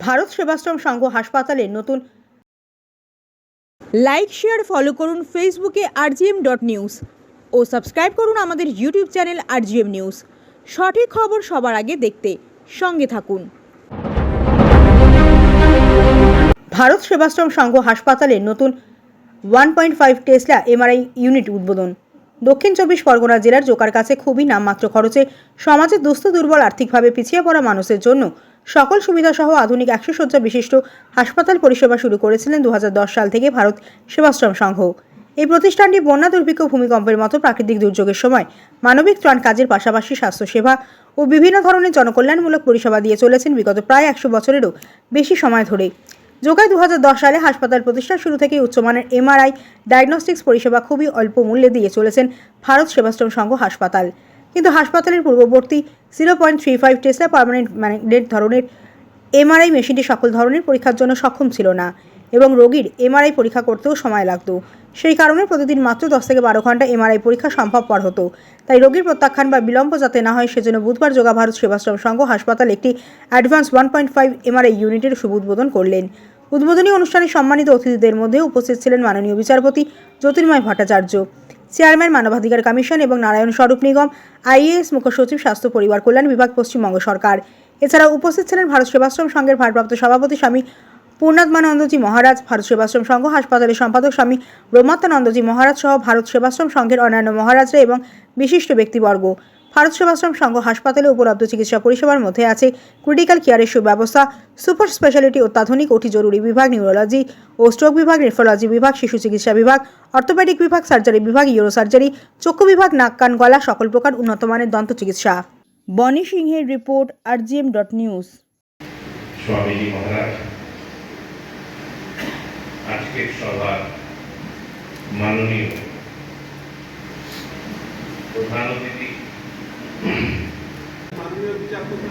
ভারত সেবাশ্রম সংঘ হাসপাতালে নতুন like share follow করুন ফেসবুকে rgm.news ও সাবস্ক্রাইব করুন আমাদের ইউটিউব চ্যানেল rgm নিউজ। সঠিক খবর সবার আগে দেখতে সঙ্গে থাকুন। ভারত সেবাশ্রম সংঘ হাসপাতালে নতুন 1.5 টেসলা এমআরআই ইউনিট উদ্বোধন। দক্ষিণ 24 পরগনা জেলার জোকার কাছে খুবই নামমাত্র খরচে সমাজের দুস্থ দুর্বল আর্থিকভাবে পিছিয়ে পড়া মানুষের জন্য সকল সুবিধা সহ আধুনিক 100 শয্যা বিশিষ্ট হাসপাতাল পরিষেবা শুরু করেছিলেন 2010 সাল থেকে ভারত সেবাশ্রম সংঘ। এই প্রতিষ্ঠানটি বন্যা, দুর্ভিক্ষ, ভূমিকম্পের মতো প্রাকৃতিক দুর্যোগের সময় মানবিক ত্রাণ কাজের পাশাপাশি স্বাস্থ্যসেবা ও বিভিন্ন ধরনের জনকল্যাণমূলক পরিষেবা দিয়ে চলেছেন বিগত প্রায় 100 বছরেরও বেশি সময় ধরে। জোকায় 2010 সালে হাসপাতাল প্রতিষ্ঠার শুরু থেকে উচ্চমানের এমআরআই ডায়াগনস্টিক্স পরিষেবা খুবই অল্প মূল্যে দিয়ে চলেছেন ভারত সেবাশ্রম সংঘ হাসপাতাল। কিন্তু হাসপাতালের পূর্ববর্তী 0.35 টেসলা পার্মানেন্ট ম্যাগনেট ধরনের এমআরআই মেশিনটি সকল ধরনের পরীক্ষার জন্য সক্ষম ছিল না এবং রোগীর এমআরআই পরীক্ষা করতেও সময় লাগতো। সেই কারণে প্রতিদিন মাত্র 10 থেকে 12 ঘন্টা এমআরআই পরীক্ষা সম্ভবপর হতো। তাই রোগীর প্রত্যাখ্যান বা বিলম্ব যাতে না হয় সেজন্য বুধবার যোগা ভারত সেবাশ্রম সংঘ হাসপাতাল একটি অ্যাডভান্স 1.5 এমআরআই ইউনিটের শুভ উদ্বোধন করলেন। উদ্বোধনী অনুষ্ঠানে সম্মানিত অতিথিদের মধ্যে উপস্থিত ছিলেন মাননীয় বিচারপতি জ্যোতির্ময় ভট্টাচার্য, চেয়ারম্যান মানবাধিকার কমিশন এবং নারায়ণ স্বরূপ নিগম, আইএএস মুখ্য সচিব, স্বাস্থ্য পরিবার কল্যাণ বিভাগ, পশ্চিমবঙ্গ সরকার। এছাড়াও উপস্থিত ছিলেন ভারত সেবাশ্রম সংঘের ভারপ্রাপ্ত সভাপতি স্বামী পূর্ণাত্মানন্দজি মহারাজ, ভারত সেবাশ্রম সংঘ হাসপাতালের সম্পাদক স্বামী ব্রহ্মাত্মানন্দজি মহারাজ সহ ভারত সেবাশ্রম সংঘের অন্যান্য মহারাজরা এবং বিশিষ্ট ব্যক্তিবর্গ। ভারত সেবাশ্রম সংঘ হাসপাতালে উপলব্ধ চিকিৎসা পরিষেবার মধ্যে আছে ক্রিটিক্যাল কেয়ারের সুব্যবস্থা, সুপার স্পেশালিটি অত্যাধুনিক ওটি জরুরি বিভাগ, নিউরোলজি ও স্ট্রোক বিভাগ, নেফ্রোলজি বিভাগ, শিশু চিকিৎসা বিভাগ, অর্থোপেডিক বিভাগ, সার্জারি বিভাগ, ইউরো সার্জারি, চক্ষু বিভাগ, নাক কান গলা, সকল প্রকার উন্নত মানের দন্ত চিকিৎসা। বনি সিংহের রিপোর্ট, rgm.news। স্বামীজি মহারাজ আজকের সভার মাননীয় প্রধান অতিথি মাননীয় বিচারপতি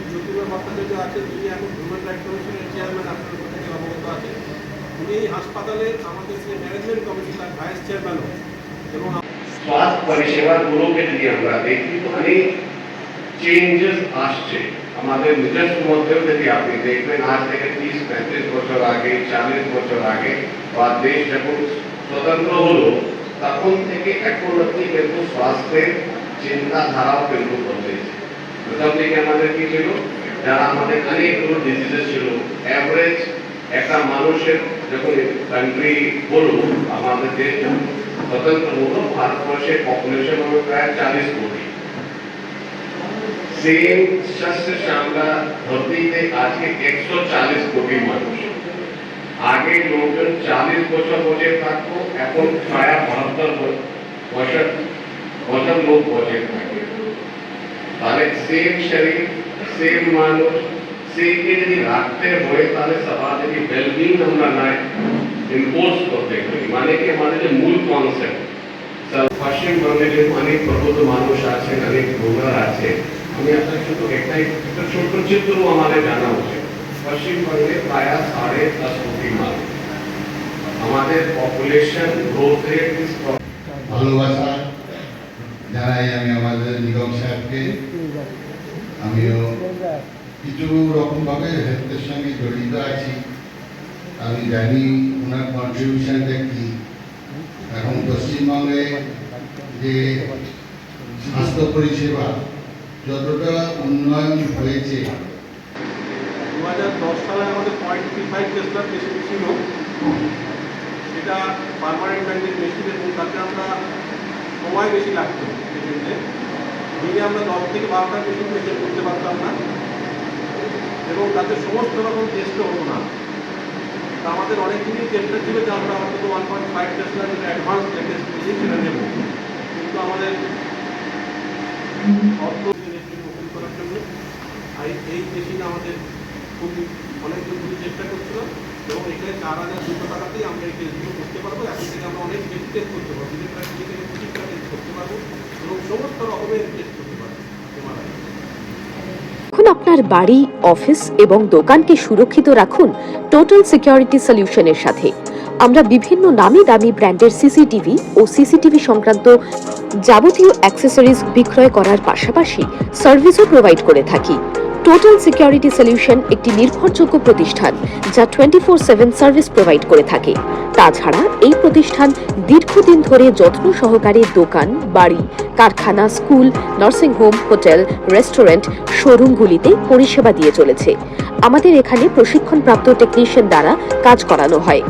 জ্যোতির্ময় ভট্টাচার্য আছেন, যিনি এখন হিউম্যান রাইটস কমিশনের চেয়ারম্যান, আপনার কথা থেকে অবগত আছেন। উনি এই হাসপাতালের আমাদের যে ম্যানেজমেন্ট কমিটি তার ভাইস চেয়ারম্যান এবং स्वास्थ्य পরিষেবাগুলোকে যদি আমরা দেখি তো অনেক চেঞ্জেস আসছে আমাদের নিজস্ব মধ্যেও। যদি আপনি দেখবেন আজ থেকে 30-35 বছর আগে, 40 বছর আগে বা দেশ যখন স্বতন্ত্র হলো তখন থেকে এখন অবধি কিন্তু স্বাস্থ্যের চিন্তাধারাও কিন্তু বদলেছে। প্রথম দিকে আমাদের কি ছিল, যারা আমাদের অনেকগুলো ডিজিজেস ছিল, অ্যাভারেজ একটা মানুষের যখন কান্ট্রি হলো, আমাদের দেশ স্বতন্ত্র হলো, ভারতবর্ষের পপুলেশন হলো প্রায় 40 কোটি। সেম শস্য শ্যামলা ধরতিতে আজকে 140 কোটি মানুষ। আগে লোকজন 40 বছর বসে থাকতো, এখন প্রায় 72 বছর লোক বসে থাকে। তাহলে সেম শরীর, সেম মানুষ, সেইকে যদি রাখতে হয় তাহলে সমাজের ওয়েলবিং আমরা না ইম্পোজ করতে পারি। মানে কি আমাদের যে মূল কনসেপ্ট, পশ্চিমবঙ্গে যে অনেক প্রবুদ্ধ মানুষ আছে, অনেক রুরাল আছে, আমি আপনার শুধু একটা ছোট চিত্র আমাদের জানা উচিত। পশ্চিমবঙ্গে প্রায় 10.5 কোটি মানুষ, আমাদের পপুলেশন গ্রোথ রেট ভালোবাসা জানাই আমি আমাদের নিগম সাহেবকে। আমিও কিছু রকমভাবে হেলথের সঙ্গে জড়িত আছি, আমি জানি ওনার কন্ট্রিবিউশনটা কি। এখন পশ্চিমবঙ্গে যে স্বাস্থ্য পরিষেবা যতটা উন্নয়ন হয়েছে, 2010 সালে আমাদের 0.35 টেসলার মেশিন ছিল, সেটা পার্মানেন্ট ম্যাগনেট মেশিন এবং তাতে আমরা সময় বেশি লাগতো পেশেন্টে। দিনে আমরা 10 থেকে 12টা পেশেন্ট মেশিন করতে পারতাম না এবং তাতে সমস্ত রকম টেস্টও হতো না। তা আমাদের অনেকদিনই চেষ্টা ছিল যে আমরা অন্তত 1.5 টেসলার যেটা অ্যাডভান্স লেটেস্ট মেশিন সেটা নেব, কিন্তু আমাদের অর্থ মেশিন করার জন্য এই মেশিন আমাদের খুবই অনেকদিন খুবই চেষ্টা করছিলাম এবং এখানে 4,200 টাকাতেই আমরা এই টেস্টগুলো করতে পারবো। এখন থেকে আমরা অনেক বেশি টেস্ট করতে পারবো, দিনে প্রায় 20 থেকে 25টা টেস্ট করতে পারবো এবং সমস্ত রকমের টেস্ট করতে পারবো। এখন আপনার বাড়ি, অফিস এবং দোকানকে সুরক্ষিত রাখুন টোটাল সিকিউরিটি সলিউশনের সাথে। আমরা বিভিন্ন নামি দামি ব্র্যান্ডের সিসিটিভি ও সিসিটিভি সংক্রান্ত যাবতীয় অ্যাক্সেসরিজ বিক্রয় করার পাশাপাশি সার্ভিসও প্রোভাইড করে থাকি। টোটাল সিকিউরিটি সলিউশন একটি নির্ভরযোগ্য প্রতিষ্ঠান যা 24/7 সার্ভিস প্রোভাইড করে থাকে। তাছাড়া এই প্রতিষ্ঠান দীর্ঘদিন ধরে যত্ন সহকারে দোকান, বাড়ি, কারখানা, school, nursing home, hotel, restaurant, শোরুমগুলিতে পরিষেবা দিয়ে চলেছে। আমাদের এখানে প্রশিক্ষণপ্রাপ্ত টেকনিশিয়ান দ্বারা কাজ করানো হয়।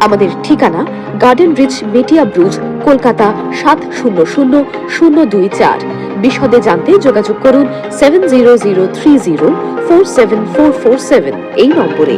আমাদের ঠিকানা গার্ডেন রিচ, মেটিয়া ব্রুজ, কলকাতা 700024। বিশদে জানতে যোগাযোগ করুন 7003047447 এই নম্বরে।